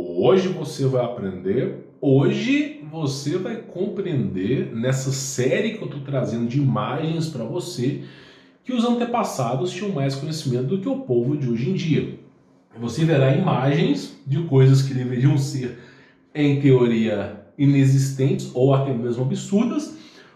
Hoje você vai aprender, hoje você vai compreender nessa série que eu estou trazendo de imagens para você que os antepassados tinham mais conhecimento do que o povo de hoje em dia. Você verá imagens de coisas que deveriam ser, em teoria, inexistentes ou até mesmo absurdas.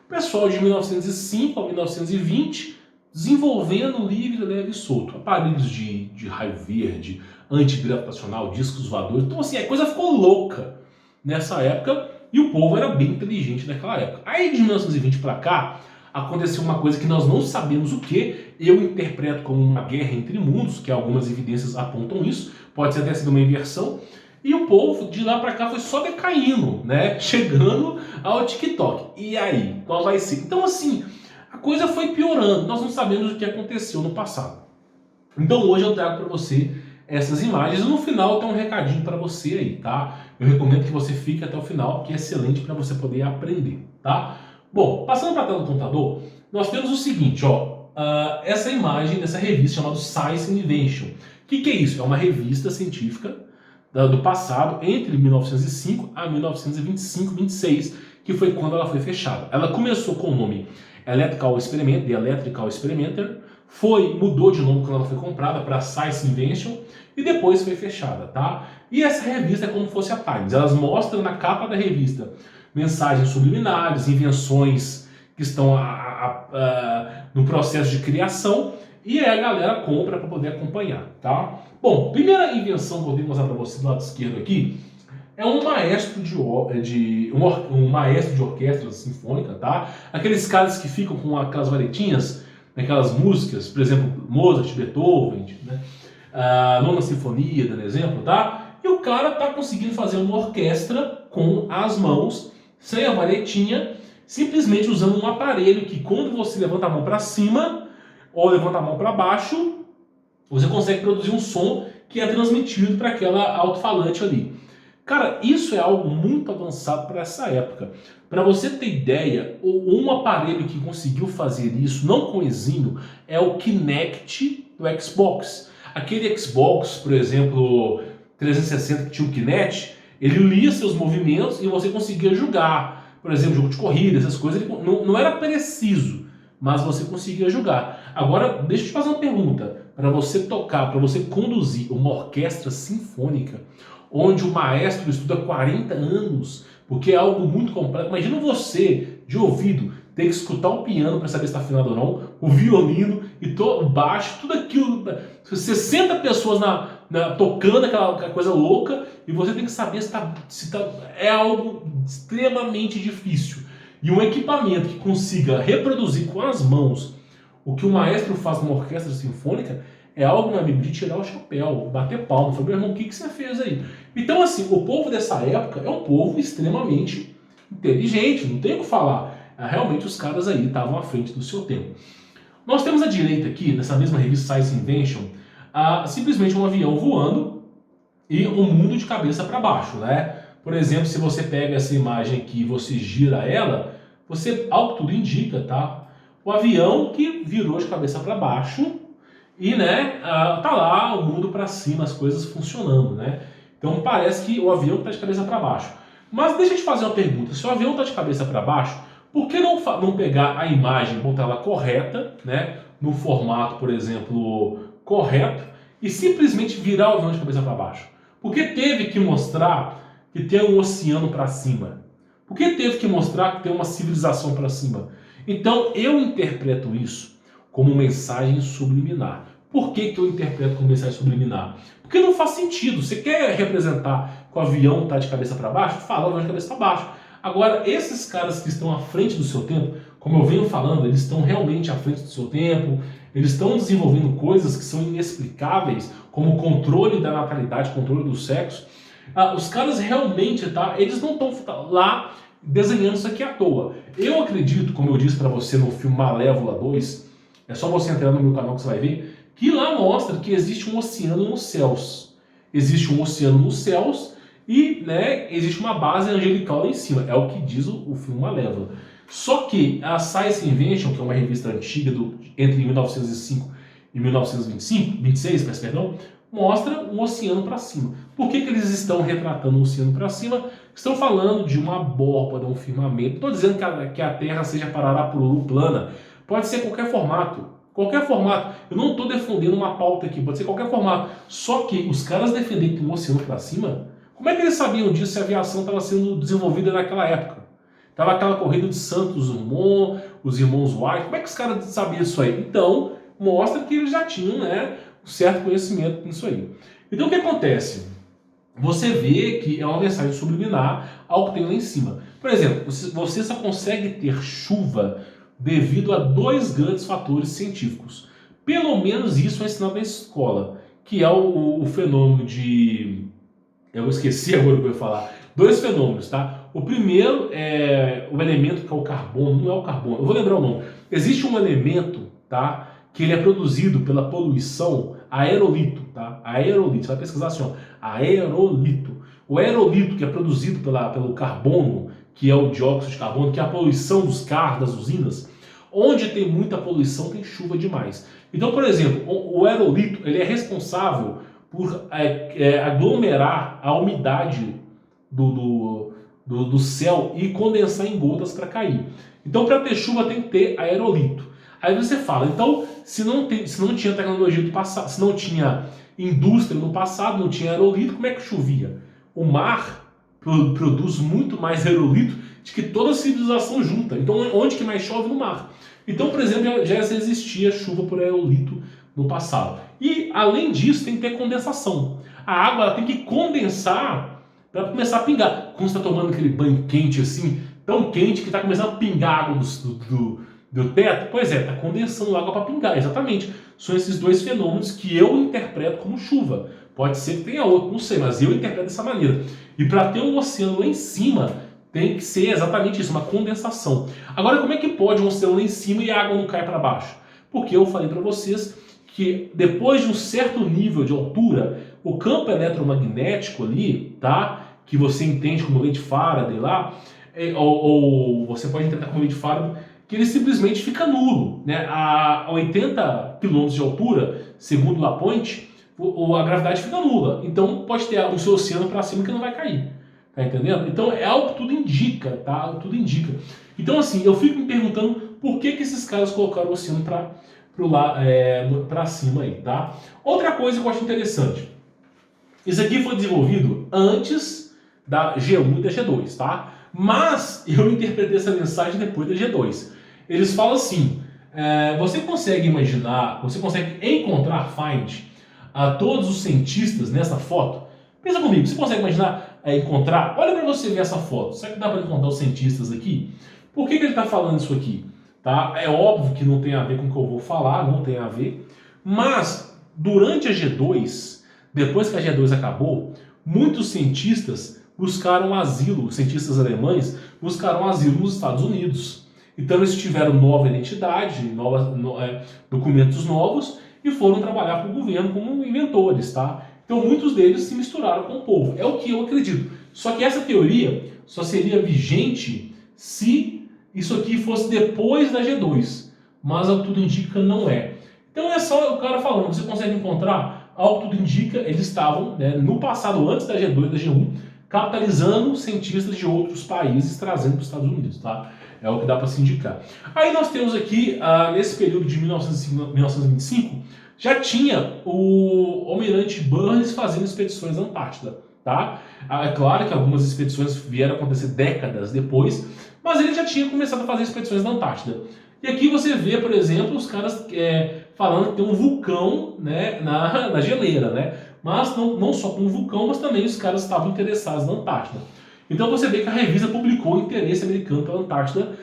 O pessoal de 1905 a 1920 desenvolvendo livre, leve e solto. Aparelhos de raio verde, antigravitacional, discos voadores. Então assim, a coisa ficou louca nessa época e o povo era bem inteligente naquela época. Aí de 1920 para cá, aconteceu uma coisa que nós não sabemos o que, eu interpreto como uma guerra entre mundos, que algumas evidências apontam isso, pode ser até sido uma inversão, e o povo de lá para cá foi só decaindo, né? Chegando ao TikTok. E aí, qual vai ser? Então assim, a coisa foi piorando, nós não sabemos o que aconteceu no passado. Então hoje eu trago para você essas imagens e no final tem um recadinho para você aí, tá? Eu recomendo que você fique até o final, porque é excelente para você poder aprender, tá? Bom, passando para a tela do computador, nós temos o seguinte, ó, essa imagem dessa revista chamada Science and Invention. O que é isso? É uma revista científica do passado, entre 1905 a 1925, 26, que foi quando ela foi fechada. Ela começou com o nome Electrical Experiment, The Electrical Experimenter, mudou de nome quando ela foi comprada para Science Invention e depois foi fechada, tá? E essa revista é como se fosse a Times. Elas mostram na capa da revista mensagens subliminares, invenções que estão no processo de criação e aí a galera compra para poder acompanhar, tá? Bom, primeira invenção que eu vou mostrar para você do lado esquerdo aqui é um maestro um maestro de orquestra sinfônica, tá? Aqueles caras que ficam com aquelas varetinhas, aquelas músicas, por exemplo, Mozart, Beethoven, né? Nona Sinfonia, dando exemplo, tá? E o cara tá conseguindo fazer uma orquestra com as mãos, sem a varetinha, simplesmente usando um aparelho que quando você levanta a mão para cima ou levanta a mão para baixo, você consegue produzir um som que é transmitido para aquela alto-falante ali. Cara, isso é algo muito avançado para essa época. Para você ter ideia, um aparelho que conseguiu fazer isso, não com exímio, é o Kinect do Xbox. Aquele Xbox, por exemplo, 360 que tinha o Kinect, ele lia seus movimentos e você conseguia jogar. Por exemplo, jogo de corrida, essas coisas, ele não era preciso, mas você conseguia jogar. Agora, deixa eu te fazer uma pergunta. Para você tocar, para você conduzir uma orquestra sinfônica, onde o maestro estuda 40 anos, porque é algo muito complexo. Imagina você, de ouvido, ter que escutar o piano para saber se está afinado ou não, o violino, e o baixo, tudo aquilo, 60 pessoas tocando aquela coisa louca, e você tem que saber se é algo extremamente difícil. E um equipamento que consiga reproduzir com as mãos o que o maestro faz numa orquestra sinfônica é algo, meu amigo, de tirar o chapéu, bater palma. Falei, meu irmão, o que você fez aí? Então, assim, o povo dessa época é um povo extremamente inteligente, não tem o que falar. Realmente os caras aí estavam à frente do seu tempo. Nós temos à direita aqui, nessa mesma revista Science Invention, simplesmente um avião voando e um mundo de cabeça para baixo, né? Por exemplo, se você pega essa imagem aqui e você gira ela, você, ao que tudo indica, tá? O avião que virou de cabeça para baixo e, né, tá lá o mundo para cima, as coisas funcionando, né? Então parece que o avião está de cabeça para baixo. Mas deixa eu te fazer uma pergunta. Se o avião está de cabeça para baixo, por que não pegar a imagem, botar ela correta, né, no formato, por exemplo, correto, e simplesmente virar o avião de cabeça para baixo? Por que teve que mostrar que tem um oceano para cima? Por que teve que mostrar que tem uma civilização para cima? Então eu interpreto isso como mensagem subliminar. Por que eu interpreto como mensagem subliminar? Porque não faz sentido. Você quer representar que o avião está de cabeça para baixo? Fala o avião de cabeça para baixo. Agora, esses caras que estão à frente do seu tempo, como eu venho falando, eles estão realmente à frente do seu tempo, eles estão desenvolvendo coisas que são inexplicáveis, como o controle da natalidade, controle do sexo. Os caras realmente, tá? Eles não estão lá desenhando isso aqui à toa. Eu acredito, como eu disse para você no filme Malévola 2, é só você entrar no meu canal que você vai ver, que lá mostra que existe um oceano nos céus. Existe um oceano nos céus e, né, existe uma base angelical lá em cima. É o que diz o filme Malévola. Só que a Science Invention, que é uma revista antiga entre 1905 e 1926, perdão, mostra um oceano para cima. Por que eles estão retratando o oceano para cima? Estão falando de uma abóbora, um firmamento. Estou dizendo que a Terra seja plana. Pode ser qualquer formato. Qualquer formato. Eu não estou defendendo uma pauta aqui, pode ser qualquer formato. Só que os caras defenderem que tem um oceano para cima, como é que eles sabiam disso se a aviação estava sendo desenvolvida naquela época? Tava aquela corrida de Santos Dumont, os irmãos Wright. Como é que os caras sabiam isso aí? Então, mostra que eles já tinham, né, um certo conhecimento nisso aí. Então, o que acontece? Você vê que é uma mensagem subliminar ao que tem lá em cima. Por exemplo, você só consegue ter chuva devido a dois grandes fatores científicos. Pelo menos isso é ensinado na escola, que é o fenômeno de... Eu esqueci agora o que eu ia falar. Dois fenômenos, tá? O primeiro é o elemento que é o carbono, não é o carbono, eu vou lembrar o nome. Existe um elemento, tá? Que ele é produzido pela poluição, aerolito, tá? Aerolito, você vai pesquisar assim, ó, aerolito. O aerolito que é produzido pelo carbono, que é o dióxido de carbono, que é a poluição dos carros, das usinas, onde tem muita poluição tem chuva demais. Então, por exemplo, o aerolito, ele é responsável por aglomerar a umidade do céu e condensar em gotas para cair. Então, para ter chuva tem que ter aerolito. Aí você fala, então, se não tinha tecnologia do passado, se não tinha indústria no passado, não tinha aerolito, como é que chovia? O mar produz muito mais aerolito do que toda a civilização junta. Então, onde que mais chove? No mar. Então, por exemplo, já existia chuva por aerolito no passado. E, além disso, tem que ter condensação. A água ela tem que condensar para começar a pingar. Quando você está tomando aquele banho quente assim, tão quente que está começando a pingar água do teto, pois é, está condensando água para pingar, exatamente. São esses dois fenômenos que eu interpreto como chuva. Pode ser que tenha outro, não sei, mas eu interpreto dessa maneira. E para ter um oceano lá em cima, tem que ser exatamente isso, uma condensação. Agora, como é que pode um oceano lá em cima e a água não cai para baixo? Porque eu falei para vocês que depois de um certo nível de altura, o campo eletromagnético ali, tá? Que você entende como lei de Faraday lá, ou você pode interpretar como lei de Faraday, que ele simplesmente fica nulo, né? A 80 km de altura, segundo Lapointe, a gravidade fica nula. Então pode ter o seu oceano para cima que não vai cair. Tá entendendo? Então é algo que tudo indica, tá? Tudo indica. Então assim, eu fico me perguntando por que esses caras colocaram o oceano para cima aí, tá? Outra coisa que eu acho interessante. Isso aqui foi desenvolvido antes da G1 e da G2, tá? Mas eu interpretei essa mensagem depois da G2. Eles falam assim, você consegue imaginar, você consegue encontrar, find, a todos os cientistas nessa foto? Pensa comigo, você consegue imaginar, encontrar? Olha para você ver essa foto. Será que dá para encontrar os cientistas aqui? Por que ele está falando isso aqui? Tá? É óbvio que não tem a ver com o que eu vou falar, não tem a ver. Mas, durante a G2, depois que a G2 acabou, muitos cientistas buscaram asilo, cientistas alemães buscaram asilo nos Estados Unidos. Então eles tiveram nova identidade, documentos novos e foram trabalhar para o governo como inventores, tá? Então muitos deles se misturaram com o povo. É o que eu acredito. Só que essa teoria só seria vigente se isso aqui fosse depois da G2. Mas ao que tudo indica não é. Então é só o cara falando, você consegue encontrar, ao que tudo indica, eles estavam, né, no passado, antes da G2 e da G1, capitalizando cientistas de outros países, trazendo para os Estados Unidos, tá? É o que dá para se indicar. Aí nós temos aqui, nesse período de 1925, já tinha o almirante Burns fazendo expedições à Antártida, tá? É claro que algumas expedições vieram a acontecer décadas depois, mas ele já tinha começado a fazer expedições na Antártida. E aqui você vê, por exemplo, os caras falando que tem um vulcão, né, na geleira, né? Mas não só com um vulcão, mas também os caras estavam interessados na Antártida. Então você vê que a revista publicou o interesse americano pela Antártida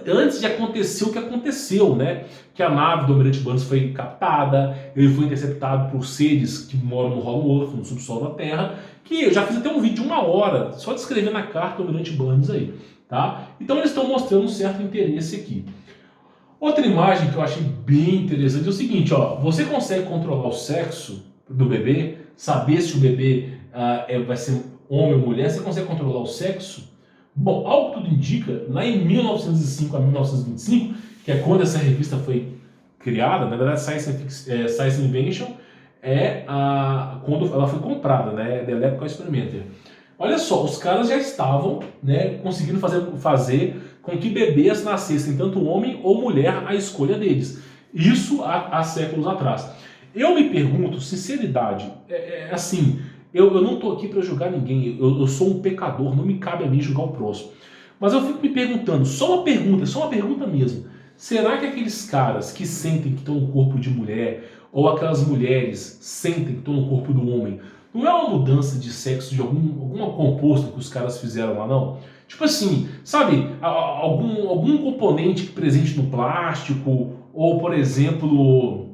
antes de acontecer o que aconteceu, né? Que a nave do almirante Burns foi captada, ele foi interceptado por seres que moram no Hollow Earth, no subsolo da Terra, que eu já fiz até um vídeo de 1 hora, só descrevendo a carta do almirante Burns aí, tá? Então eles estão mostrando um certo interesse aqui. Outra imagem que eu achei bem interessante é o seguinte, ó, você consegue controlar o sexo do bebê, saber se o bebê vai ser homem ou mulher, você consegue controlar o sexo? Bom, ao que tudo indica, lá em 1905 a 1925, que é quando essa revista foi criada, na verdade Science Invention, quando ela foi comprada, né? The Electrical Experimenter. Olha só, os caras já estavam, né, conseguindo fazer com que bebês nascessem, tanto homem ou mulher, à escolha deles. Isso há séculos atrás. Eu me pergunto, sinceridade, assim, eu não estou aqui para julgar ninguém, eu sou um pecador, não me cabe a mim julgar o próximo. Mas eu fico me perguntando, só uma pergunta mesmo. Será que aqueles caras que sentem que estão no corpo de mulher, ou aquelas mulheres sentem que estão no corpo do homem, não é uma mudança de sexo de alguma composto que os caras fizeram lá, não? Tipo assim, sabe, algum componente presente no plástico, ou por exemplo,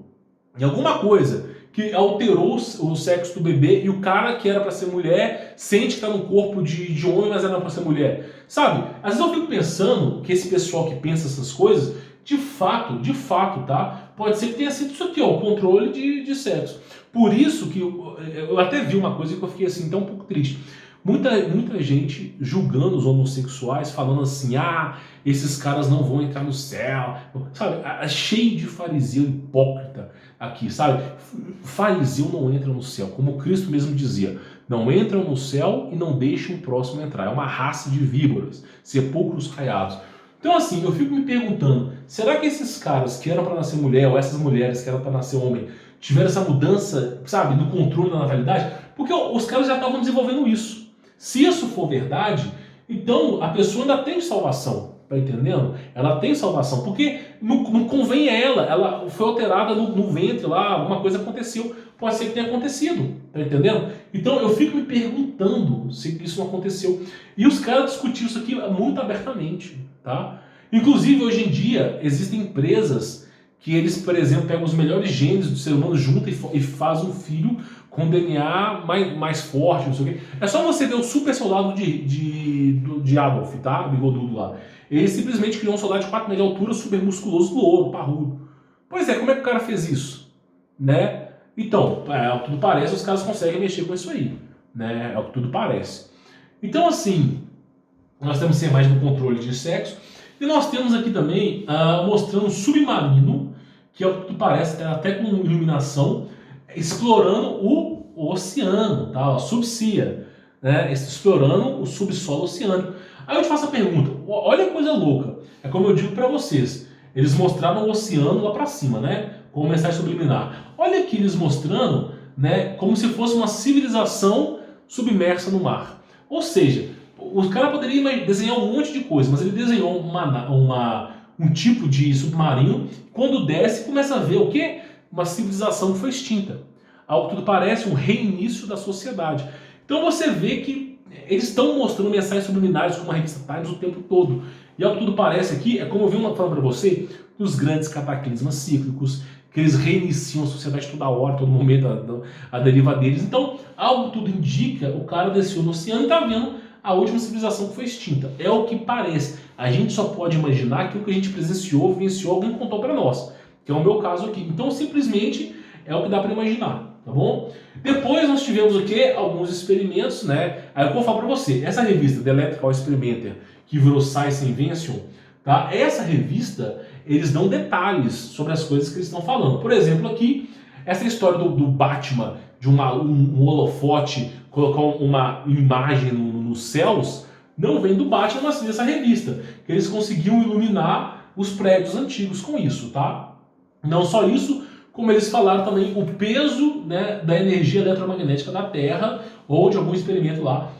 em alguma coisa que alterou o sexo do bebê e o cara que era pra ser mulher sente que tá no corpo de homem, mas era pra ser mulher. Sabe? Às vezes eu fico pensando que esse pessoal que pensa essas coisas, de fato, tá? Pode ser que tenha sido isso aqui, ó, o controle de sexo. Por isso que eu até vi uma coisa que eu fiquei assim, até um pouco triste. Muita gente julgando os homossexuais, falando assim, esses caras não vão entrar no céu. Sabe, cheio de fariseu hipócrita aqui, sabe? Fariseu não entra no céu, como Cristo mesmo dizia. Não entram no céu e não deixam o próximo entrar. É uma raça de víboras, sepulcros caiados. Então assim, eu fico me perguntando, será que esses caras que eram para nascer mulher, ou essas mulheres que eram para nascer homem, tiveram essa mudança, sabe, do controle da natalidade? Porque os caras já estavam desenvolvendo isso. Se isso for verdade, então a pessoa ainda tem salvação, tá entendendo? Ela tem salvação, porque não convém a ela foi alterada no ventre lá, alguma coisa aconteceu, pode ser que tenha acontecido, tá entendendo? Então eu fico me perguntando se isso não aconteceu. E os caras discutiram isso aqui muito abertamente, tá? Inclusive hoje em dia existem empresas que eles, por exemplo, pegam os melhores genes do ser humano, juntam e fazem um filho com DNA mais forte, não sei o quê. É só você ver o super soldado de Adolf, tá? Bigodudo lá. Ele simplesmente criou um soldado de 4 metros de altura, super musculoso, louro, parrudo. Pois é, como é que o cara fez isso? Né? Então, ao que tudo parece, os caras conseguem mexer com isso aí. Né? É o que tudo parece. Então, assim, nós temos que ser mais no controle de sexo. E nós temos aqui também, mostrando um submarino, que é o que tudo parece, até com iluminação, explorando o oceano, tá? A subcia, né? Explorando o subsolo oceânico. Aí eu te faço a pergunta, olha a coisa louca, é como eu digo para vocês, eles mostraram o oceano lá para cima, né? Com mensagem subliminar. Olha aqui eles mostrando, né? Como se fosse uma civilização submersa no mar. Ou seja, o cara poderia desenhar um monte de coisa, mas ele desenhou um tipo de submarino, quando desce começa a ver o quê? Uma civilização que foi extinta. Ao que tudo parece, um reinício da sociedade. Então você vê que eles estão mostrando mensagens subliminares como a revista Times o tempo todo. E ao que tudo parece aqui, é como eu vi falando para você, dos grandes cataclismas cíclicos, que eles reiniciam a sociedade toda hora, todo momento, a deriva deles. Então, algo tudo indica, o cara desceu no oceano e está vendo a última civilização que foi extinta. É o que parece. A gente só pode imaginar aquilo que a gente presenciou, vivenciou, alguém contou para nós. Que é o meu caso aqui. Então, simplesmente, é o que dá para imaginar, tá bom? Depois nós tivemos o quê? Alguns experimentos, né? Aí eu vou falar para você, essa revista, The Electrical Experimenter, que virou Science Invention, tá? Essa revista, eles dão detalhes sobre as coisas que eles estão falando. Por exemplo, aqui, essa história do Batman, de um holofote, colocar uma imagem nos céus, não vem do Batman, mas sim dessa revista, que eles conseguiam iluminar os prédios antigos com isso, tá? Não só isso, como eles falaram também o peso, né, da energia eletromagnética da Terra, ou de algum experimento lá,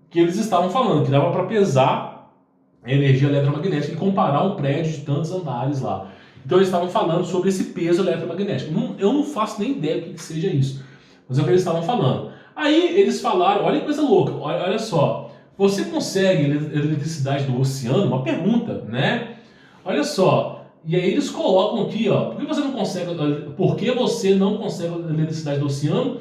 que eles estavam falando, que dava para pesar a energia eletromagnética e comparar um prédio de tantos andares lá. Então eles estavam falando sobre esse peso eletromagnético. Eu não faço nem ideia do que seja isso, mas é o que eles estavam falando. Aí eles falaram, olha que coisa louca, olha só, você consegue eletricidade do oceano? Uma pergunta, né? Olha só, e aí eles colocam aqui, ó, por que você não consegue eletricidade do oceano?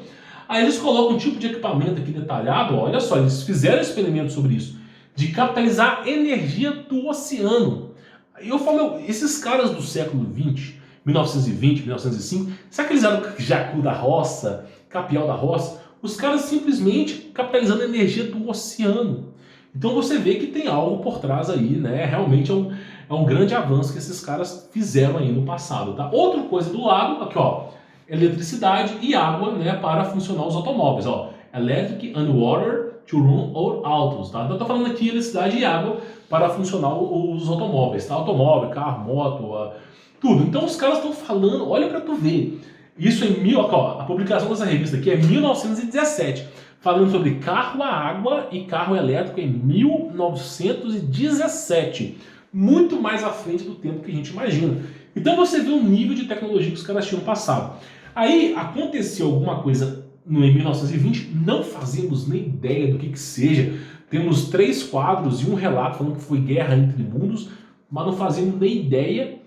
Aí eles colocam um tipo de equipamento aqui detalhado, ó, olha só, eles fizeram um experimento sobre isso, de capitalizar energia do oceano. Aí eu falo, esses caras do século XX, 1920, 1905, será que eles eram jacu da roça, capial da roça? Os caras simplesmente capitalizando a energia do oceano. Então você vê que tem algo por trás aí, né? Realmente é um grande avanço que esses caras fizeram aí no passado, tá? Outra coisa do lado, aqui ó, eletricidade e água, né, para funcionar os automóveis. Ó, electric and water to run all autos, tá? Então eu tô falando aqui eletricidade e água para funcionar os automóveis, tá? Automóvel, carro, moto, tudo. Então os caras estão falando, olha para tu ver. Isso ó, a publicação dessa revista aqui é 1917, falando sobre carro a água e carro elétrico em 1917. Muito mais à frente do tempo que a gente imagina. Então você vê o nível de tecnologia que os caras tinham passado. Aí aconteceu alguma coisa em 1920, não fazemos nem ideia do que seja. Temos 3 quadros e um relato falando que foi guerra entre mundos, mas não fazemos nem ideia.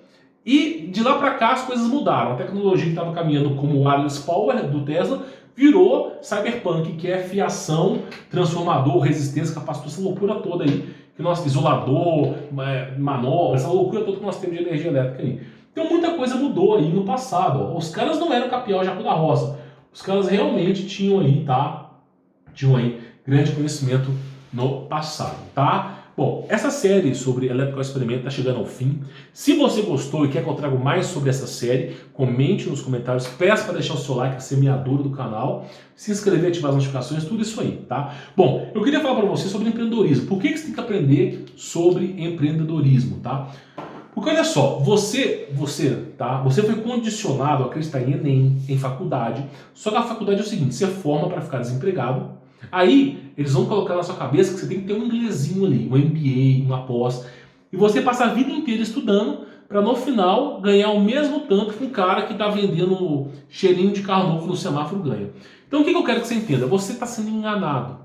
E de lá para cá as coisas mudaram. A tecnologia que estava caminhando como o wireless power do Tesla virou cyberpunk, que é fiação, transformador, resistência, capacitor, essa loucura toda aí, que nós, isolador, manobra, essa loucura toda que nós temos de energia elétrica aí. Então muita coisa mudou aí no passado. Os caras não eram Capial Jaco da Roça. Os caras realmente tinham aí, tá? Tinham aí grande conhecimento no passado, tá? Bom, essa série sobre Electrical Experiment está chegando ao fim. Se você gostou e quer que eu traga mais sobre essa série, comente nos comentários, peça para deixar o seu like, a semeadura do canal, se inscrever, ativar as notificações, tudo isso aí, tá? Bom, eu queria falar para você sobre empreendedorismo. Por que você tem que aprender sobre empreendedorismo, tá? Porque olha só, você foi condicionado a acreditar em Enem, em faculdade, só que a faculdade é o seguinte, você forma para ficar desempregado, aí eles vão colocar na sua cabeça que você tem que ter um inglesinho ali, um MBA, uma pós, e você passa a vida inteira estudando para no final ganhar o mesmo tanto que um cara que está vendendo cheirinho de carro novo no semáforo ganha. Então o que eu quero que você entenda? Você está sendo enganado.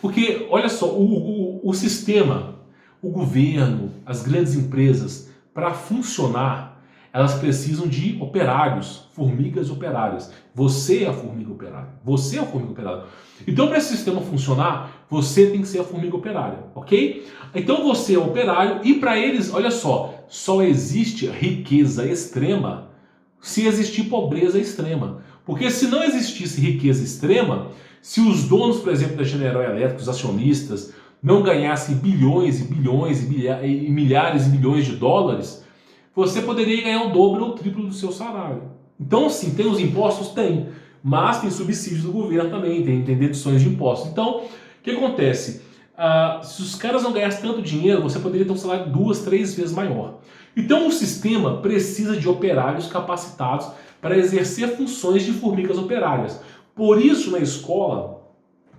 Porque, olha só, o sistema, o governo, as grandes empresas, para funcionar, elas precisam de operários, formigas operárias. Você é a formiga operária. Você é a formiga operária. Então, para esse sistema funcionar, você tem que ser a formiga operária, ok? Então, você é operário e para eles, olha só existe riqueza extrema se existir pobreza extrema. Porque se não existisse riqueza extrema, se os donos, por exemplo, da General Electric, os acionistas, não ganhassem bilhões e bilhões e milhares e milhões de dólares, você poderia ganhar o dobro ou o triplo do seu salário. Então, sim, tem os impostos? Tem. Mas tem subsídios do governo também, tem deduções de impostos. Então, o que acontece? Se os caras não ganhassem tanto dinheiro, você poderia ter um salário 2, 3 vezes maior. Então, o sistema precisa de operários capacitados para exercer funções de formigas operárias. Por isso, na escola,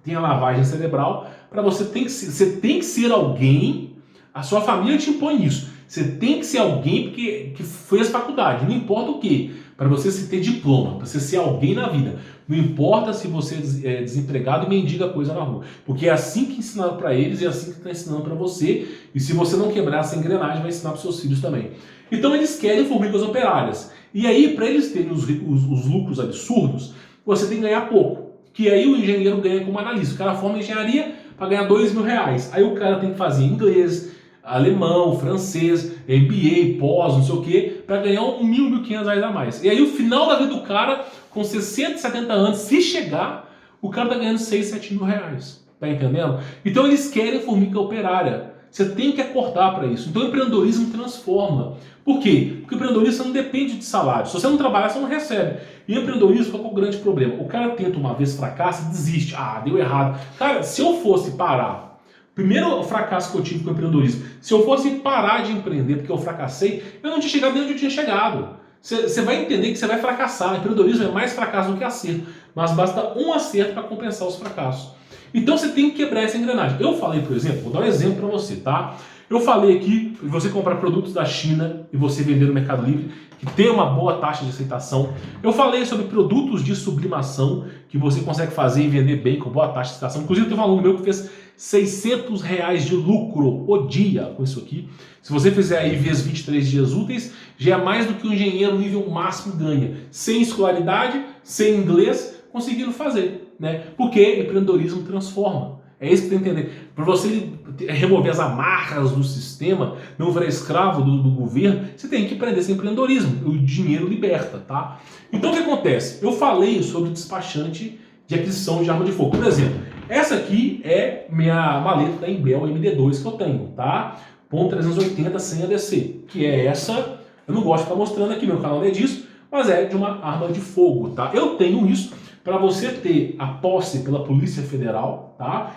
tem a lavagem cerebral, para você tem que ser alguém, a sua família te impõe isso. Você tem que ser alguém que fez faculdade, não importa o quê, para você se ter diploma, para você ser alguém na vida. Não importa se você é desempregado e mendiga coisa na rua, porque é assim que ensinaram para eles e é assim que está ensinando para você, e se você não quebrar essa engrenagem, vai ensinar para seus filhos também. Então eles querem formigas operárias. E aí, para eles terem os lucros absurdos, você tem que ganhar pouco. Que aí o engenheiro ganha como analista. O cara forma engenharia para ganhar R$2.000. Aí o cara tem que fazer inglês, alemão, francês, MBA, pós, não sei o que, para ganhar R$1.000, R$1.500 a mais. E aí o final da vida do cara, com 60, 70 anos, se chegar, o cara tá ganhando R$6.000, R$7.000. Tá entendendo? Então eles querem formiga operária. Você tem que acordar para isso. Então o empreendedorismo transforma. Por quê? Porque o empreendedorismo não depende de salário. Se você não trabalhar, você não recebe. E o empreendedorismo, qual é o grande problema? O cara tenta uma vez, fracassa e desiste. Ah, deu errado. Cara, se eu fosse parar, primeiro fracasso que eu tive com o empreendedorismo, se eu fosse parar de empreender porque eu fracassei, eu não tinha chegado nem onde eu tinha chegado. Você vai entender que você vai fracassar. O empreendedorismo é mais fracasso do que acerto. Mas basta um acerto para compensar os fracassos. Então você tem que quebrar essa engrenagem. Eu falei, por exemplo, vou dar um exemplo para você, tá? Eu falei aqui de você comprar produtos da China e você vender no Mercado Livre, que tem uma boa taxa de aceitação. Eu falei sobre produtos de sublimação, que você consegue fazer e vender bem com boa taxa de aceitação. Inclusive, tem um aluno meu que fez R$600 de lucro o dia com isso aqui. Se você fizer aí vezes 23 dias úteis, já é mais do que um engenheiro nível máximo ganha. Sem escolaridade, sem inglês, conseguindo fazer, né? Porque empreendedorismo transforma. É isso que tem que entender. Para você remover as amarras do sistema, não virar escravo do governo, você tem que aprender esse empreendedorismo. O dinheiro liberta, tá? Então o que acontece? Eu falei sobre o despachante de aquisição de arma de fogo. Por exemplo, essa aqui é minha maleta da Imbel MD2 que eu tenho, tá? .380 sem ADC, que é essa. Eu não gosto de estar mostrando aqui, meu canal não é disso, mas é de uma arma de fogo, tá? Eu tenho isso. Para você ter a posse pela Polícia Federal, tá?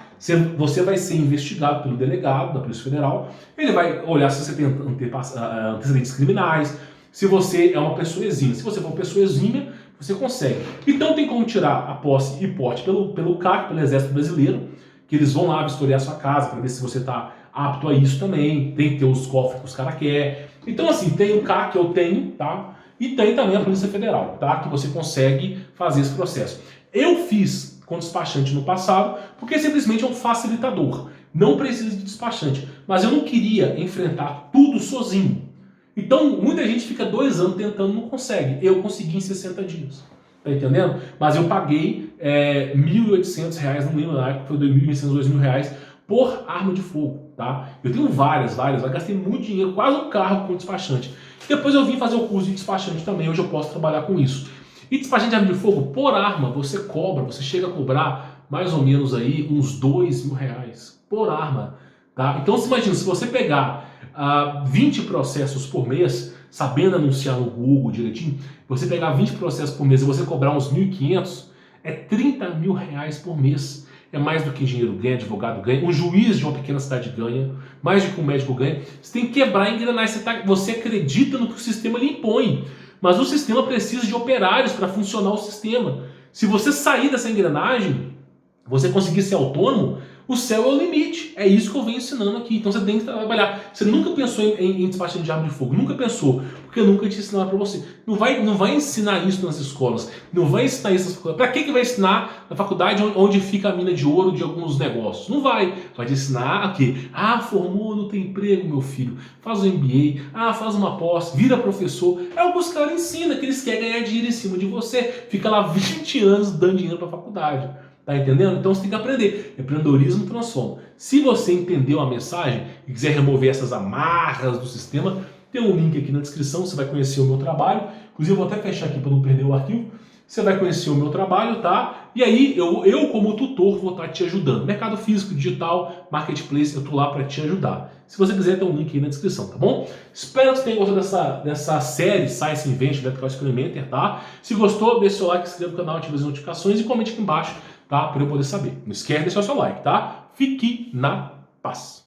Você vai ser investigado pelo delegado da Polícia Federal. Ele vai olhar se você tem antecedentes criminais, se você é uma pessoa exímia. Se você for uma pessoa exímia, você consegue. Então tem como tirar a posse e porte pelo CAC, pelo Exército Brasileiro, que eles vão lá vistoriar a sua casa para ver se você está apto a isso também. Tem que ter os cofres que os caras querem. Então assim, tem o CAC que eu tenho, tá? E tem também a Polícia Federal, tá? Que você consegue fazer esse processo. Eu fiz com despachante no passado, porque simplesmente é um facilitador. Não precisa de despachante. Mas eu não queria enfrentar tudo sozinho. Então, muita gente fica 2 anos tentando e não consegue. Eu consegui em 60 dias. Tá entendendo? Mas eu paguei R$1.800, não lembro na época, foi R$2.800, R$2.000 por arma de fogo, tá? Eu tenho várias, eu gastei muito dinheiro, quase um carro com despachante. Depois eu vim fazer o curso de despachante também, hoje eu posso trabalhar com isso. E despachante de arma de fogo, por arma, você chega a cobrar mais ou menos aí uns R$2.000 por arma, tá? Então você imagina, se você pegar 20 processos por mês, sabendo anunciar no Google direitinho, você pegar 20 processos por mês e você cobrar uns 1.500, é R$30.000 por mês. É mais do que engenheiro ganha, advogado ganha, um juiz de uma pequena cidade ganha, mais do que um médico ganha. Você tem que quebrar a engrenagem, você acredita no que o sistema lhe impõe, mas o sistema precisa de operários para funcionar o sistema. Se você sair dessa engrenagem, você conseguir ser autônomo, o céu é o limite. É isso que eu venho ensinando aqui. Então você tem que trabalhar. Você nunca pensou em despachante de arma de fogo. Nunca pensou. Porque nunca te ensinaram para você. Não vai ensinar isso nas escolas. Não vai ensinar isso nas faculdades. Para que vai ensinar na faculdade onde fica a mina de ouro de alguns negócios? Não vai. Vai te ensinar o quê? Formou, não tem emprego, meu filho. Faz um MBA. Faz uma pós. Vira professor. É o que os caras ensinam. Que eles querem ganhar dinheiro em cima de você. Fica lá 20 anos dando dinheiro para a faculdade. Tá entendendo? Então você tem que aprender. Empreendedorismo transforma. Se você entendeu a mensagem e quiser remover essas amarras do sistema, tem um link aqui na descrição, você vai conhecer o meu trabalho. Inclusive eu vou até fechar aqui para não perder o arquivo. Você vai conhecer o meu trabalho, tá? E aí eu como tutor vou estar te ajudando. Mercado físico, digital, marketplace, eu tô lá para te ajudar. Se você quiser, tem um link aí na descrição, tá bom? Espero que você tenha gostado dessa série Science Invention, Electrical Experimenter, tá? Se gostou, deixa o seu like, se inscreva no canal, ative as notificações e comente aqui embaixo, tá? Para eu poder saber. Não esquece de deixar o seu like, tá? Fique na paz.